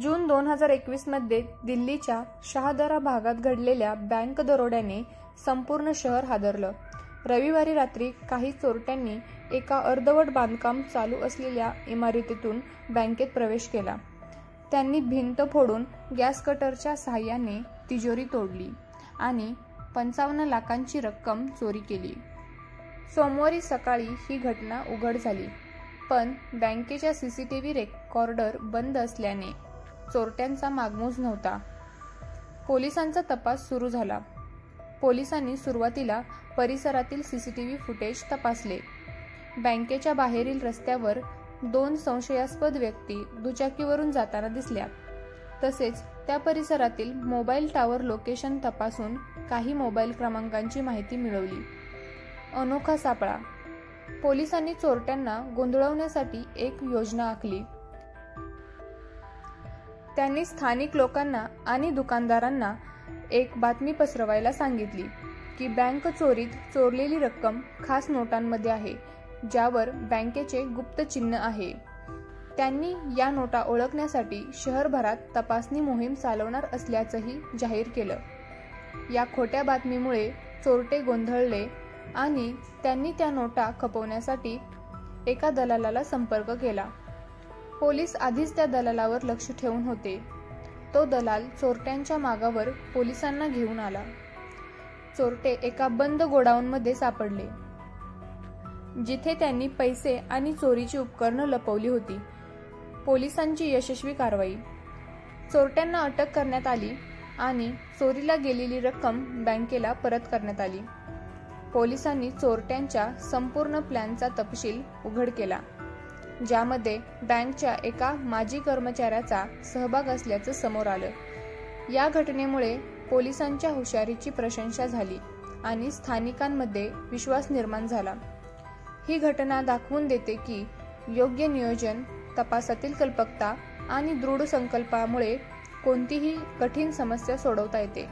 जून 2021 मध्ये दिल्लीच्या शाहदरा भागात घडलेल्या बँक दरोड्याने संपूर्ण शहर हादरलं. रविवारी रात्री काही चोरट्यांनी एका अर्धवट बांधकाम चालू असलेल्या इमारतीतून बँकेत प्रवेश केला. त्यांनी भिंत फोडून गॅस कटरच्या साहाय्याने तिजोरी तोडली आणि 55 लाखांची रक्कम चोरी केली. सोमवारी सकाळी ही घटना उघड झाली, पण बँकेच्या सीसीटीव्ही रेकॉर्डर बंद असल्याने चोरट्यांचा मागमूस नव्हता. पोलिसांचा तपास सुरू झाला. पोलिसांनी सुरुवातीला परिसरातील सीसीटीव्ही फुटेज तपासले. बँकेच्या बाहेरील रस्त्यावर 2 संशयास्पद व्यक्ती दुचाकीवरून जाताना दिसल्या. तसेच त्या परिसरातील मोबाईल टॉवर लोकेशन तपासून काही मोबाईल क्रमांकांची माहिती मिळवली. अनोखा सापळा. पोलिसांनी चोरट्यांना गोंधळवण्यासाठी एक योजना आखली. त्यांनी स्थानिक लोकांना आणि दुकानदारांना एक बातमी पसरवायला सांगितली की बँक चोरीत चोरलेली रक्कम खास नोटांमध्ये आहे, ज्यावर बँकेचे गुप्त चिन्ह आहे. त्यांनी या नोटा ओळखण्यासाठी शहरभरात तपासणी मोहीम चालवणार असल्याचंही जाहीर केलं. या खोट्या बातमीमुळे चोरटे गोंधळले आणि त्यांनी त्या नोटा खपवण्यासाठी एका दलालाला संपर्क केला. पोलीस आधीच त्या दलालावर लक्ष ठेवून होते. तो दलाल चोरट्यांच्या मागावर पोलिसांना घेऊन आला. चोरटे एका बंद गोडाऊनमध्ये सापडले, जिथे त्यांनी पैसे आणि चोरीची उपकरणं लपवली होती. पोलिसांची यशस्वी कारवाई. चोरट्यांना अटक करण्यात आली आणि चोरीला गेलेली रक्कम बँकेला परत करण्यात आली. पोलिसांनी चोरट्यांच्या संपूर्ण प्लॅनचा तपशील उघड केला, ज्यामध्ये बँकच्या एका माजी कर्मचाऱ्याचा सहभाग असल्याचं समोर आलं. या घटनेमुळे पोलिसांच्या हुशारीची प्रशंसा झाली आणि स्थानिकांमध्ये विश्वास निर्माण झाला. ही घटना दाखवून देते की योग्य नियोजन, तपासातील कल्पकता आणि दृढ संकल्पामुळे कोणतीही कठीण समस्या सोडवता येते.